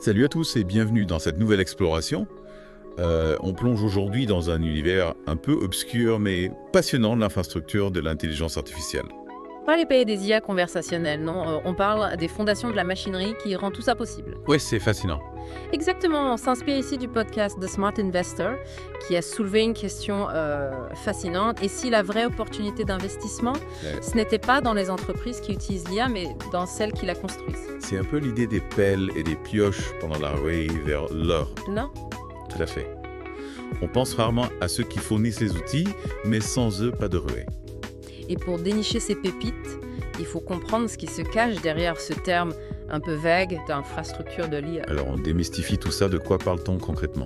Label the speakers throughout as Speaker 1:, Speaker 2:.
Speaker 1: Salut à tous et bienvenue dans cette nouvelle exploration. On plonge aujourd'hui dans un univers un peu obscur mais passionnant de l'infrastructure de l'intelligence artificielle.
Speaker 2: Pas les pays des IA conversationnelles, non. On parle des fondations de la machinerie qui rend tout ça possible.
Speaker 1: Ouais, c'est fascinant.
Speaker 2: Exactement, on s'inspire ici du podcast The Smart Investor qui a soulevé une question fascinante. Et si la vraie opportunité d'investissement, ce n'était pas dans les entreprises qui utilisent l'IA, mais dans celles qui la construisent?
Speaker 1: C'est un peu l'idée des pelles et des pioches pendant la ruée vers l'or.
Speaker 2: Non?
Speaker 1: Tout à fait. On pense rarement à ceux qui fournissent les outils, mais sans eux, pas de ruée.
Speaker 2: Et pour dénicher ces pépites, il faut comprendre ce qui se cache derrière ce terme un peu vague d'infrastructure de l'IA.
Speaker 1: Alors on démystifie tout ça, de quoi parle-t-on concrètement?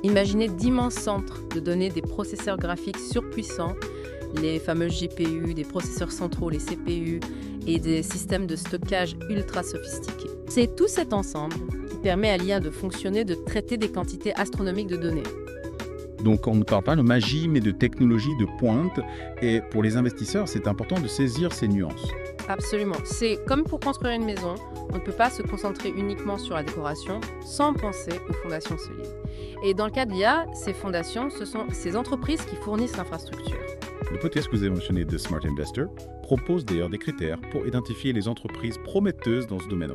Speaker 2: Imaginez d'immenses centres de données, des processeurs graphiques surpuissants, les fameux GPU, des processeurs centraux, les CPU, et des systèmes de stockage ultra sophistiqués. C'est tout cet ensemble qui permet à l'IA de fonctionner, de traiter des quantités astronomiques de données.
Speaker 3: Donc on ne parle pas de magie, mais de technologie de pointe. Et pour les investisseurs, c'est important de saisir ces nuances.
Speaker 2: Absolument. C'est comme pour construire une maison, on ne peut pas se concentrer uniquement sur la décoration sans penser aux fondations solides. Et dans le cas de l'IA, ces fondations, ce sont ces entreprises qui fournissent l'infrastructure.
Speaker 3: Le podcast que vous avez mentionné de Smart Investor propose d'ailleurs des critères pour identifier les entreprises prometteuses dans ce domaine.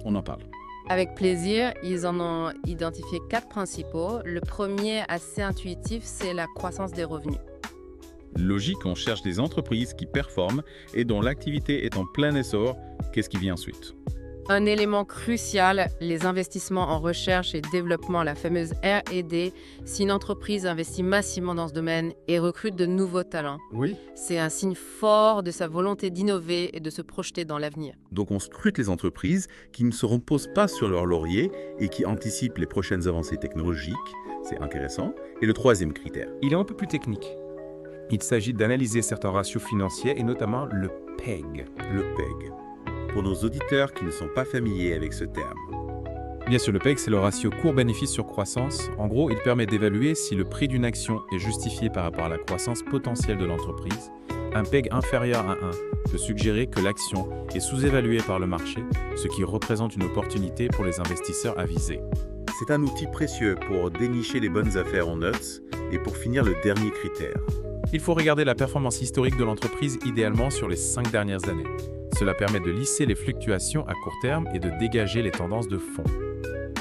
Speaker 3: On en parle.
Speaker 2: Avec plaisir, ils en ont identifié 4 principaux. Le premier, assez intuitif, c'est la croissance des revenus.
Speaker 3: Logique, on cherche des entreprises qui performent et dont l'activité est en plein essor. Qu'est-ce qui vient ensuite?
Speaker 2: Un élément crucial, les investissements en recherche et développement, la fameuse R&D. Si une entreprise investit massivement dans ce domaine et recrute de nouveaux talents, c'est un signe fort de sa volonté d'innover et de se projeter dans l'avenir.
Speaker 1: Donc on scrute les entreprises qui ne se reposent pas sur leur laurier et qui anticipent les prochaines avancées technologiques. C'est intéressant. Et le troisième critère?
Speaker 4: Il est un peu plus technique. Il s'agit d'analyser certains ratios financiers et notamment le PEG.
Speaker 1: Le PEG. Pour nos auditeurs qui ne sont pas familiers avec ce terme.
Speaker 4: Bien sûr, le PEG, c'est le ratio court-bénéfice sur croissance. En gros, il permet d'évaluer si le prix d'une action est justifié par rapport à la croissance potentielle de l'entreprise. Un PEG inférieur à 1 peut suggérer que l'action est sous-évaluée par le marché, ce qui représente une opportunité pour les investisseurs avisés.
Speaker 1: C'est un outil précieux pour dénicher les bonnes affaires en notes et pour finir le dernier critère.
Speaker 4: Il faut regarder la performance historique de l'entreprise idéalement sur les 5 dernières années. Cela permet de lisser les fluctuations à court terme et de dégager les tendances de fond.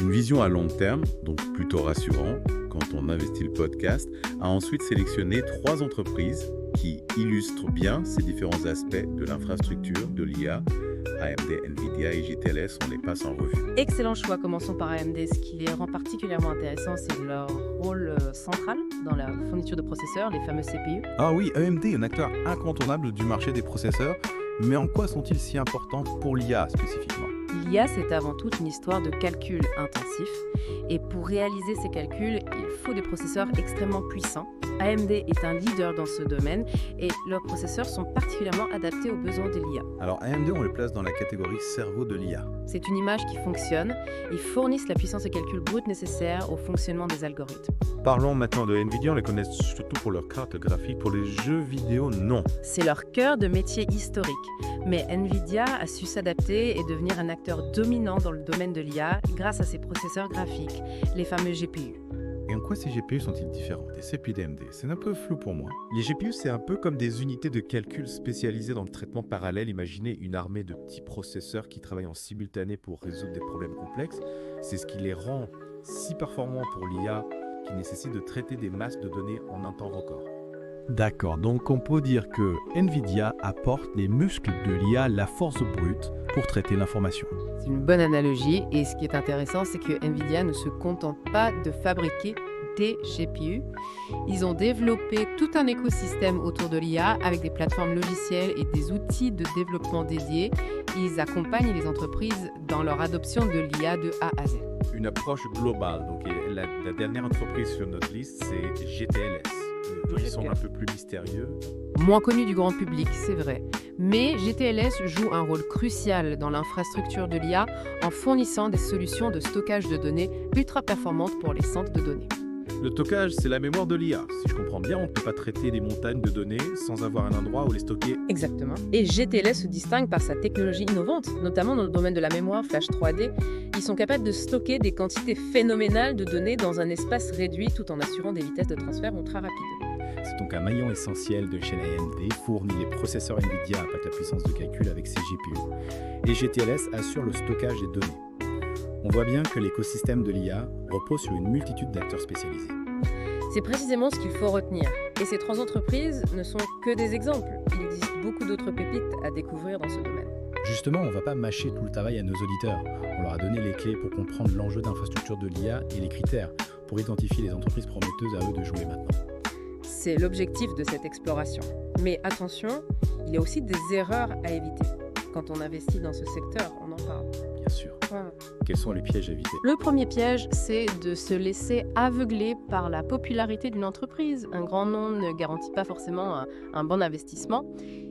Speaker 1: Une vision à long terme, donc plutôt rassurant quand on investit le podcast, a ensuite sélectionné 3 entreprises qui illustrent bien ces différents aspects de l'infrastructure de l'IA. AMD, Nvidia et GTLS, on les passe en revue.
Speaker 2: Excellent choix, commençons par AMD. Ce qui les rend particulièrement intéressants, c'est leur rôle central dans la fourniture de processeurs, les fameux CPU.
Speaker 5: Ah oui, AMD est un acteur incontournable du marché des processeurs, mais en quoi sont-ils si importants pour l'IA spécifiquement?
Speaker 2: L'IA, c'est avant tout une histoire de calcul intensif. Et pour réaliser ces calculs, il faut des processeurs extrêmement puissants. AMD est un leader dans ce domaine et leurs processeurs sont particulièrement adaptés aux besoins de l'IA.
Speaker 5: Alors AMD, on les place dans la catégorie cerveau de l'IA.
Speaker 2: C'est une image qui fonctionne. Ils fournissent la puissance de calcul brute nécessaire au fonctionnement des algorithmes.
Speaker 5: Parlons maintenant de Nvidia, on les connaît surtout pour leurs cartes graphiques, pour les jeux vidéo, non.
Speaker 2: C'est leur cœur de métier historique. Mais Nvidia a su s'adapter et devenir un acteur dominant dans le domaine de l'IA grâce à ses processeurs graphiques, les fameux GPU.
Speaker 5: Et en quoi ces GPU sont-ils différents des CPU d'AMD? C'est un peu flou pour moi. Les GPU, c'est un peu comme des unités de calcul spécialisées dans le traitement parallèle. Imaginez une armée de petits processeurs qui travaillent en simultané pour résoudre des problèmes complexes. C'est ce qui les rend si performants pour l'IA, qui nécessite de traiter des masses de données en un temps record. D'accord, donc on peut dire que Nvidia apporte les muscles de l'IA, la force brute, pour traiter l'information.
Speaker 2: C'est une bonne analogie et ce qui est intéressant, c'est que Nvidia ne se contente pas de fabriquer des GPU. Ils ont développé tout un écosystème autour de l'IA avec des plateformes logicielles et des outils de développement dédiés. Ils accompagnent les entreprises dans leur adoption de l'IA de A à Z.
Speaker 5: Une approche globale. Donc la dernière entreprise sur notre liste, c'est GTLS. Ils sont un peu plus mystérieux.
Speaker 2: Moins connu du grand public, c'est vrai. Mais GTLS joue un rôle crucial dans l'infrastructure de l'IA en fournissant des solutions de stockage de données ultra performantes pour les centres de données.
Speaker 3: Le stockage, c'est la mémoire de l'IA. Si je comprends bien, on ne peut pas traiter des montagnes de données sans avoir un endroit où les stocker.
Speaker 2: Exactement. Et GTLS se distingue par sa technologie innovante, notamment dans le domaine de la mémoire flash 3D. Ils sont capables de stocker des quantités phénoménales de données dans un espace réduit tout en assurant des vitesses de transfert ultra rapides.
Speaker 3: C'est donc un maillon essentiel de chez AMD, fournit les processeurs NVIDIA avec la puissance de calcul avec ses GPU. Et GTLS assure le stockage des données. On voit bien que l'écosystème de l'IA repose sur une multitude d'acteurs spécialisés.
Speaker 2: C'est précisément ce qu'il faut retenir. Et ces 3 entreprises ne sont que des exemples. Il existe beaucoup d'autres pépites à découvrir dans ce domaine.
Speaker 3: Justement, on ne va pas mâcher tout le travail à nos auditeurs. On leur a donné les clés pour comprendre l'enjeu d'infrastructure de l'IA et les critères pour identifier les entreprises prometteuses à eux de jouer maintenant.
Speaker 2: C'est l'objectif de cette exploration. Mais attention, il y a aussi des erreurs à éviter. Quand on investit dans ce secteur, on en parle.
Speaker 3: Bien sûr.
Speaker 2: Voilà.
Speaker 3: Quels sont les pièges à éviter?
Speaker 2: Le premier piège, c'est de se laisser aveugler par la popularité d'une entreprise. Un grand nom ne garantit pas forcément un bon investissement.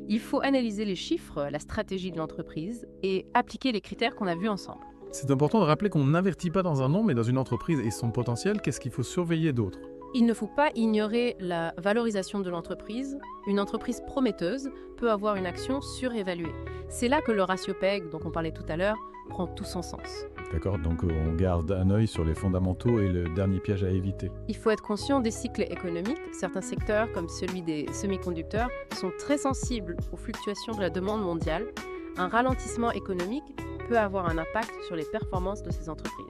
Speaker 2: Il faut analyser les chiffres, la stratégie de l'entreprise et appliquer les critères qu'on a vus ensemble.
Speaker 4: C'est important de rappeler qu'on n'investit pas dans un nom, mais dans une entreprise et son potentiel. Qu'est-ce qu'il faut surveiller d'autre?
Speaker 2: Il ne faut pas ignorer la valorisation de l'entreprise. Une entreprise prometteuse peut avoir une action surévaluée. C'est là que le ratio PEG, dont on parlait tout à l'heure, prend tout son sens.
Speaker 4: D'accord, donc on garde un œil sur les fondamentaux et le dernier piège à éviter.
Speaker 2: Il faut être conscient des cycles économiques. Certains secteurs, comme celui des semi-conducteurs, sont très sensibles aux fluctuations de la demande mondiale. Un ralentissement économique peut avoir un impact sur les performances de ces entreprises.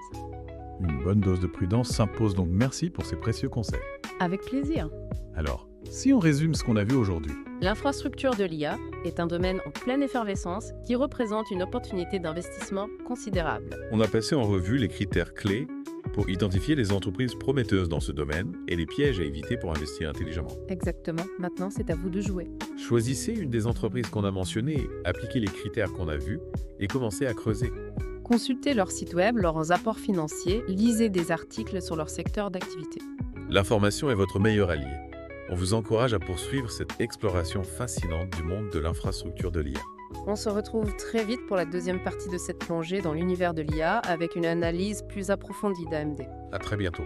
Speaker 4: Une bonne dose de prudence s'impose, donc merci pour ces précieux conseils.
Speaker 2: Avec plaisir.
Speaker 4: Alors, si on résume ce qu'on a vu aujourd'hui,
Speaker 2: L'infrastructure de l'IA est un domaine en pleine effervescence qui représente une opportunité d'investissement considérable.
Speaker 1: On a passé en revue les critères clés pour identifier les entreprises prometteuses dans ce domaine et les pièges à éviter pour investir intelligemment.
Speaker 2: Exactement. Maintenant, c'est à vous de jouer.
Speaker 1: Choisissez une des entreprises qu'on a mentionnées, appliquez les critères qu'on a vus et commencez à creuser.
Speaker 2: Consultez leur site web, leurs apports financiers, lisez des articles sur leur secteur d'activité.
Speaker 1: L'information est votre meilleur allié. On vous encourage à poursuivre cette exploration fascinante du monde de l'infrastructure de l'IA.
Speaker 2: On se retrouve très vite pour la deuxième partie de cette plongée dans l'univers de l'IA avec une analyse plus approfondie d'AMD.
Speaker 1: À très bientôt.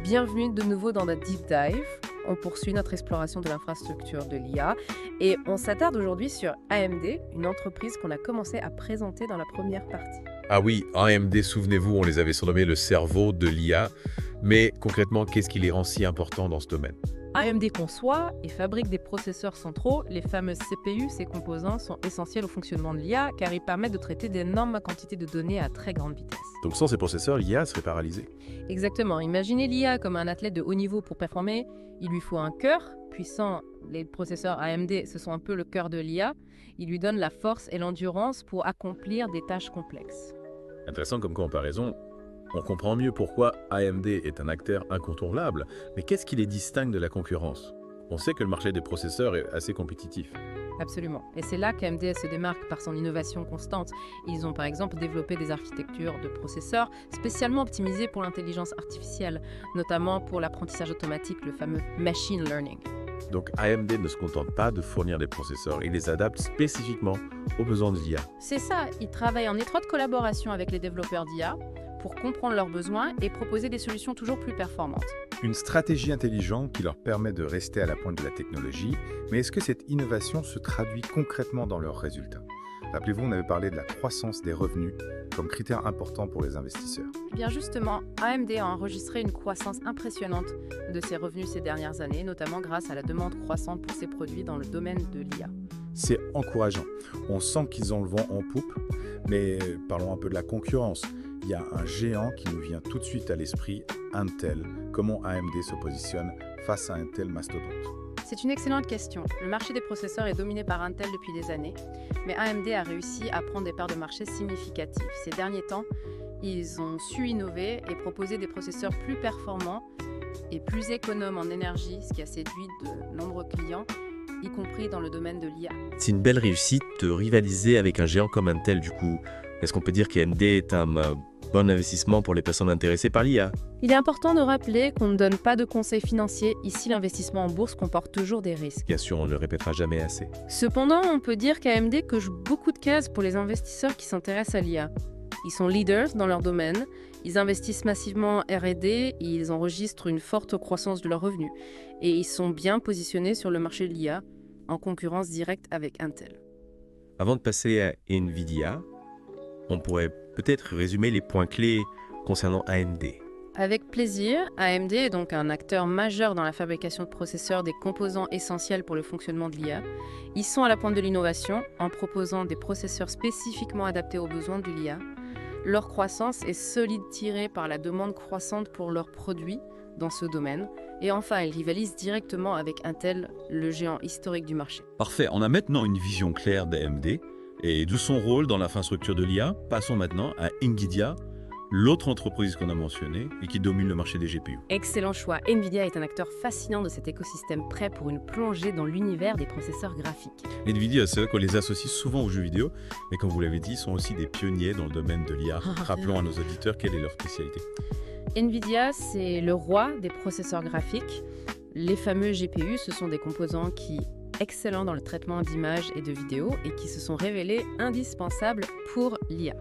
Speaker 2: Bienvenue de nouveau dans notre Deep Dive. On poursuit notre exploration de l'infrastructure de l'IA et on s'attarde aujourd'hui sur AMD, une entreprise qu'on a commencé à présenter dans la première partie.
Speaker 1: Ah oui, AMD, souvenez-vous, on les avait surnommés le cerveau de l'IA. Mais concrètement, qu'est-ce qui les rend si importants dans ce domaine?
Speaker 2: AMD conçoit et fabrique des processeurs centraux. Les fameuses CPU, ces composants, sont essentiels au fonctionnement de l'IA car ils permettent de traiter d'énormes quantités de données à très grande vitesse.
Speaker 3: Donc sans ces processeurs, l'IA serait paralysée.
Speaker 2: Exactement. Imaginez l'IA comme un athlète de haut niveau pour performer. Il lui faut un cœur puissant. Les processeurs AMD, ce sont un peu le cœur de l'IA. Ils lui donnent la force et l'endurance pour accomplir des tâches complexes.
Speaker 1: Intéressant comme comparaison. On comprend mieux pourquoi AMD est un acteur incontournable, mais qu'est-ce qui les distingue de la concurrence? On sait que le marché des processeurs est assez compétitif.
Speaker 2: Absolument. Et c'est là qu'AMD se démarque par son innovation constante. Ils ont par exemple développé des architectures de processeurs spécialement optimisées pour l'intelligence artificielle, notamment pour l'apprentissage automatique, le fameux machine learning.
Speaker 1: Donc AMD ne se contente pas de fournir des processeurs, il les adapte spécifiquement aux besoins de l'IA.
Speaker 2: C'est ça, ils travaillent en étroite collaboration avec les développeurs d'IA pour comprendre leurs besoins et proposer des solutions toujours plus performantes.
Speaker 3: Une stratégie intelligente qui leur permet de rester à la pointe de la technologie, mais est-ce que cette innovation se traduit concrètement dans leurs résultats? Rappelez-vous, on avait parlé de la croissance des revenus comme critère important pour les investisseurs.
Speaker 2: Eh bien justement, AMD a enregistré une croissance impressionnante de ses revenus ces dernières années, notamment grâce à la demande croissante pour ses produits dans le domaine de l'IA.
Speaker 3: C'est encourageant. On sent qu'ils ont le vent en poupe, mais parlons un peu de la concurrence. Il y a un géant qui nous vient tout de suite à l'esprit, Intel. Comment AMD se positionne face à un tel mastodonte?
Speaker 2: C'est une excellente question. Le marché des processeurs est dominé par Intel depuis des années, mais AMD a réussi à prendre des parts de marché significatives. Ces derniers temps, ils ont su innover et proposer des processeurs plus performants et plus économes en énergie, ce qui a séduit de nombreux clients, y compris dans le domaine de l'IA.
Speaker 6: C'est une belle réussite de rivaliser avec un géant comme Intel du coup. Est-ce qu'on peut dire qu'AMD est un bon investissement pour les personnes intéressées par l'IA?
Speaker 2: Il est important de rappeler qu'on ne donne pas de conseils financiers. Ici, l'investissement en bourse comporte toujours des risques.
Speaker 6: Bien sûr, on ne le répétera jamais assez.
Speaker 2: Cependant, on peut dire qu'AMD coche beaucoup de cases pour les investisseurs qui s'intéressent à l'IA. Ils sont leaders dans leur domaine, ils investissent massivement en R&D et ils enregistrent une forte croissance de leurs revenus. Et ils sont bien positionnés sur le marché de l'IA, en concurrence directe avec Intel.
Speaker 6: Avant de passer à Nvidia, on pourrait peut-être résumer les points clés concernant AMD.
Speaker 2: Avec plaisir, AMD est donc un acteur majeur dans la fabrication de processeurs des composants essentiels pour le fonctionnement de l'IA. Ils sont à la pointe de l'innovation en proposant des processeurs spécifiquement adaptés aux besoins de l'IA. Leur croissance est solide tirée par la demande croissante pour leurs produits dans ce domaine. Et enfin, ils rivalisent directement avec Intel, le géant historique du marché.
Speaker 7: Parfait, on a maintenant une vision claire d'AMD et de son rôle dans l'infrastructure de l'IA. Passons maintenant à Nvidia, l'autre entreprise qu'on a mentionnée et qui domine le marché des GPU.
Speaker 2: Excellent choix. Nvidia est un acteur fascinant de cet écosystème prêt pour une plongée dans l'univers des processeurs graphiques.
Speaker 7: Nvidia, c'est vrai qu'on les associe souvent aux jeux vidéo, mais comme vous l'avez dit, ils sont aussi des pionniers dans le domaine de l'IA. Rappelons à nos auditeurs quelle est leur spécialité.
Speaker 2: Nvidia, c'est le roi des processeurs graphiques. Les fameux GPU, ce sont des composants excellents dans le traitement d'images et de vidéos et qui se sont révélés indispensables pour l'IA.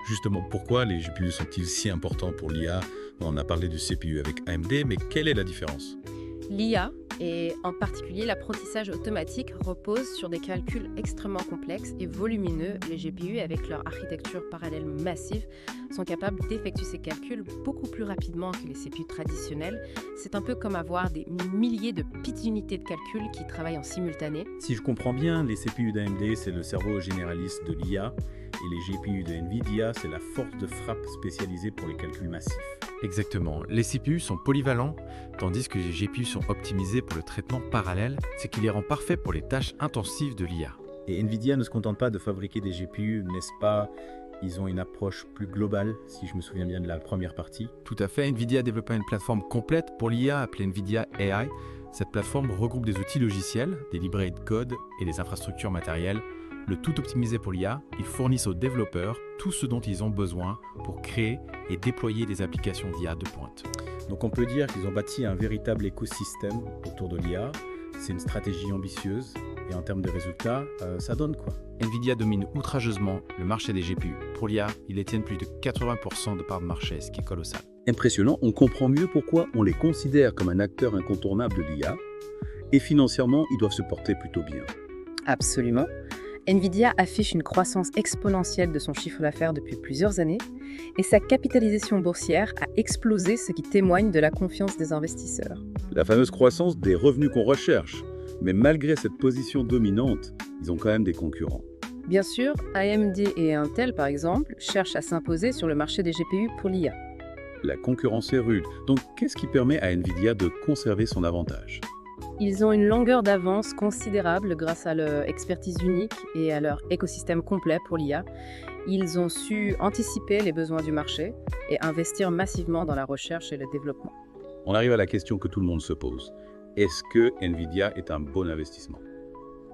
Speaker 7: Justement, pourquoi les GPU sont-ils si importants pour l'IA? On a parlé du CPU avec AMD, mais quelle est la différence?
Speaker 2: L'IA, et en particulier l'apprentissage automatique, repose sur des calculs extrêmement complexes et volumineux. Les GPU, avec leur architecture parallèle massive, sont capables d'effectuer ces calculs beaucoup plus rapidement que les CPU traditionnels. C'est un peu comme avoir des milliers de petites unités de calcul qui travaillent en simultané.
Speaker 3: Si je comprends bien, les CPU d'AMD, c'est le cerveau généraliste de l'IA, et les GPU de Nvidia, c'est la force de frappe spécialisée pour les calculs massifs.
Speaker 4: Exactement. Les CPU sont polyvalents, tandis que les GPU sont optimisés pour le traitement parallèle, ce qui les rend parfaits pour les tâches intensives de l'IA.
Speaker 3: Et Nvidia ne se contente pas de fabriquer des GPU, n'est-ce pas? Ils ont une approche plus globale, si je me souviens bien de la première partie.
Speaker 4: Tout à fait, Nvidia a développé une plateforme complète pour l'IA appelée Nvidia AI. Cette plateforme regroupe des outils logiciels, des librairies de code et des infrastructures matérielles. Le tout optimisé pour l'IA, ils fournissent aux développeurs tout ce dont ils ont besoin pour créer et déployer des applications d'IA de pointe.
Speaker 3: Donc on peut dire qu'ils ont bâti un véritable écosystème autour de l'IA. C'est une stratégie ambitieuse et en termes de résultats, ça donne quoi?
Speaker 4: Nvidia domine outrageusement le marché des GPU. Pour l'IA, ils détiennent plus de 80% de part de marché, ce qui est colossal.
Speaker 8: Impressionnant, on comprend mieux pourquoi on les considère comme un acteur incontournable de l'IA et financièrement, ils doivent se porter plutôt bien.
Speaker 2: Absolument. Nvidia affiche une croissance exponentielle de son chiffre d'affaires depuis plusieurs années et sa capitalisation boursière a explosé, ce qui témoigne de la confiance des investisseurs.
Speaker 8: La fameuse croissance des revenus qu'on recherche. Mais malgré cette position dominante, ils ont quand même des concurrents.
Speaker 2: Bien sûr, AMD et Intel, par exemple, cherchent à s'imposer sur le marché des GPU pour l'IA.
Speaker 8: La concurrence est rude, donc qu'est-ce qui permet à Nvidia de conserver son avantage?
Speaker 2: Ils ont une longueur d'avance considérable grâce à leur expertise unique et à leur écosystème complet pour l'IA. Ils ont su anticiper les besoins du marché et investir massivement dans la recherche et le développement.
Speaker 8: On arrive à la question que tout le monde se pose. Est-ce que Nvidia est un bon investissement?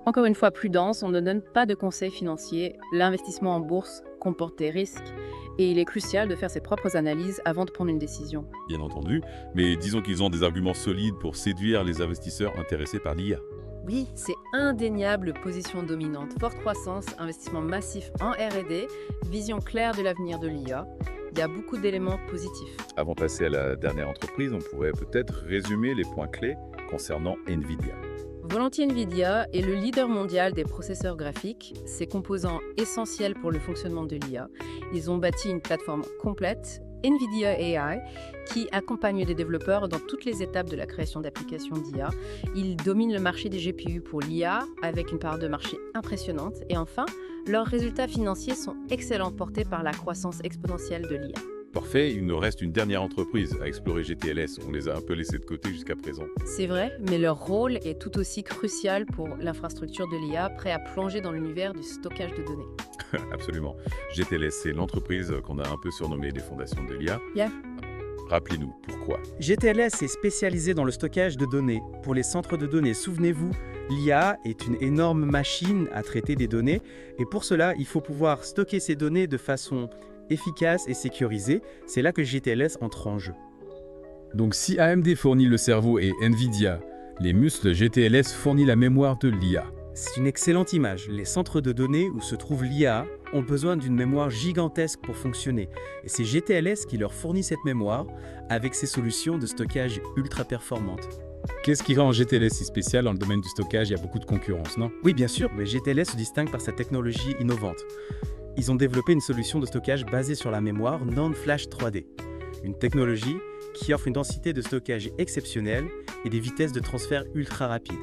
Speaker 2: Encore une fois, prudence, on ne donne pas de conseils financiers. L'investissement en bourse comporte des risques et il est crucial de faire ses propres analyses avant de prendre une décision.
Speaker 7: Bien entendu, mais disons qu'ils ont des arguments solides pour séduire les investisseurs intéressés par l'IA.
Speaker 2: Oui, c'est indéniable position dominante, forte croissance, investissement massif en R&D, vision claire de l'avenir de l'IA. Il y a beaucoup d'éléments positifs.
Speaker 1: Avant de passer à la dernière entreprise, on pourrait peut-être résumer les points clés concernant Nvidia.
Speaker 2: Volontiers, Nvidia est le leader mondial des processeurs graphiques, ses composants essentiels pour le fonctionnement de l'IA. Ils ont bâti une plateforme complète, Nvidia AI, qui accompagne les développeurs dans toutes les étapes de la création d'applications d'IA. Ils dominent le marché des GPU pour l'IA avec une part de marché impressionnante. Et enfin, leurs résultats financiers sont excellents, portés par la croissance exponentielle de l'IA.
Speaker 1: Parfait, il nous reste une dernière entreprise à explorer, GTLS. On les a un peu laissés de côté jusqu'à présent.
Speaker 2: C'est vrai, mais leur rôle est tout aussi crucial pour l'infrastructure de l'IA, prêt à plonger dans l'univers du stockage de données.
Speaker 1: Absolument. GTLS, c'est l'entreprise qu'on a un peu surnommée les fondations de l'IA.
Speaker 2: Yeah.
Speaker 1: Rappelez-nous, pourquoi?
Speaker 9: GTLS est spécialisé dans le stockage de données. Pour les centres de données, souvenez-vous, l'IA est une énorme machine à traiter des données et pour cela, il faut pouvoir stocker ces données de façon efficace et sécurisée. C'est là que GTLS entre en jeu.
Speaker 10: Donc si AMD fournit le cerveau et Nvidia les muscles, GTLS fournit la mémoire de l'IA.
Speaker 9: C'est une excellente image. Les centres de données où se trouve l'IA ont besoin d'une mémoire gigantesque pour fonctionner. Et c'est GTLS qui leur fournit cette mémoire avec ses solutions de stockage ultra performantes.
Speaker 10: Qu'est-ce qui rend GTLS si spécial dans le domaine du stockage? Il y a beaucoup de concurrence, non?
Speaker 9: Oui, bien sûr, mais GTLS se distingue par sa technologie innovante. Ils ont développé une solution de stockage basée sur la mémoire NAND Flash 3D. Une technologie qui offre une densité de stockage exceptionnelle et des vitesses de transfert ultra rapides.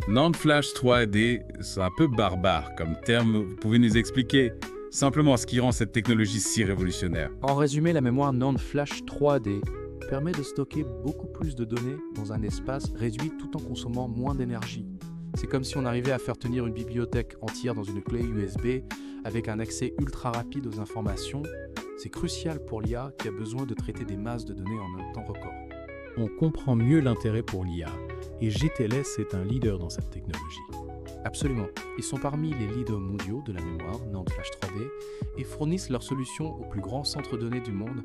Speaker 10: NAND Flash 3D, c'est un peu barbare comme terme. Vous pouvez nous expliquer simplement ce qui rend cette technologie si révolutionnaire?
Speaker 11: En résumé, la mémoire NAND Flash 3D permet de stocker beaucoup plus de données dans un espace réduit tout en consommant moins d'énergie. C'est comme si on arrivait à faire tenir une bibliothèque entière dans une clé USB avec un accès ultra rapide aux informations. C'est crucial pour l'IA qui a besoin de traiter des masses de données en un temps record.
Speaker 3: On comprend mieux l'intérêt pour l'IA et GTLS est un leader dans cette technologie.
Speaker 11: Absolument. Ils sont parmi les leaders mondiaux de la mémoire NAND Flash 3D et fournissent leurs solutions aux plus grands centres de données du monde,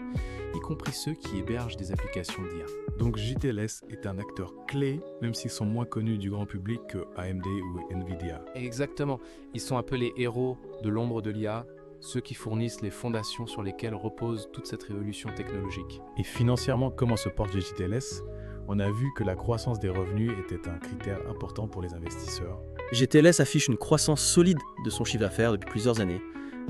Speaker 11: y compris ceux qui hébergent des applications d'IA.
Speaker 3: Donc GTLS est un acteur clé, même s'ils sont moins connus du grand public que AMD ou Nvidia.
Speaker 11: Exactement. Ils sont un peu les héros de l'ombre de l'IA, ceux qui fournissent les fondations sur lesquelles repose toute cette révolution technologique.
Speaker 3: Et financièrement, comment se porte GTLS? On a vu que la croissance des revenus était un critère important pour les investisseurs.
Speaker 12: GTLS affiche une croissance solide de son chiffre d'affaires depuis plusieurs années.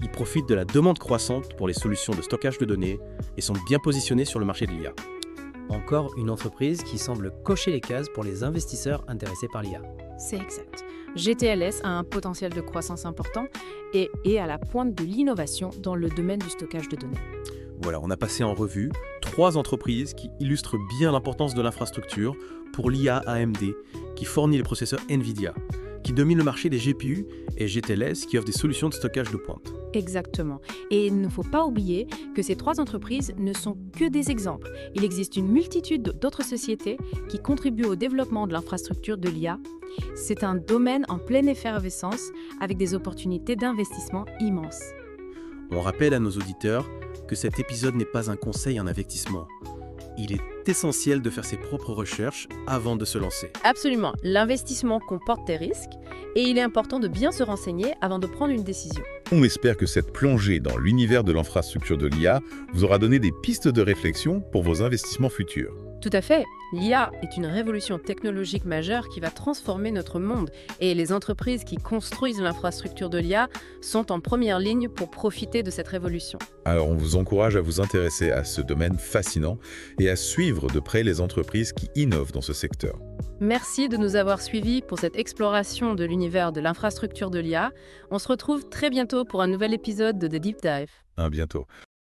Speaker 12: Ils profitent de la demande croissante pour les solutions de stockage de données et sont bien positionnés sur le marché de l'IA.
Speaker 13: Encore une entreprise qui semble cocher les cases pour les investisseurs intéressés par l'IA.
Speaker 14: C'est exact. GTLS a un potentiel de croissance important et est à la pointe de l'innovation dans le domaine du stockage de données.
Speaker 12: Voilà, on a passé en revue 3 entreprises qui illustrent bien l'importance de l'infrastructure pour l'IA AMD, qui fournit les processeurs Nvidia, qui domine le marché des GPU, et GTLS qui offre des solutions de stockage de pointe.
Speaker 14: Exactement. Et il ne faut pas oublier que ces 3 entreprises ne sont que des exemples. Il existe une multitude d'autres sociétés qui contribuent au développement de l'infrastructure de l'IA. C'est un domaine en pleine effervescence avec des opportunités d'investissement immenses.
Speaker 12: On rappelle à nos auditeurs que cet épisode n'est pas un conseil en investissement. Il est essentiel de faire ses propres recherches avant de se lancer.
Speaker 2: Absolument. L'investissement comporte des risques et il est important de bien se renseigner avant de prendre une décision.
Speaker 1: On espère que cette plongée dans l'univers de l'infrastructure de l'IA vous aura donné des pistes de réflexion pour vos investissements futurs.
Speaker 2: Tout à fait. L'IA est une révolution technologique majeure qui va transformer notre monde et les entreprises qui construisent l'infrastructure de l'IA sont en première ligne pour profiter de cette révolution.
Speaker 1: Alors on vous encourage à vous intéresser à ce domaine fascinant et à suivre de près les entreprises qui innovent dans ce secteur.
Speaker 2: Merci de nous avoir suivis pour cette exploration de l'univers de l'infrastructure de l'IA. On se retrouve très bientôt pour un nouvel épisode de The Deep Dive.
Speaker 1: À bientôt.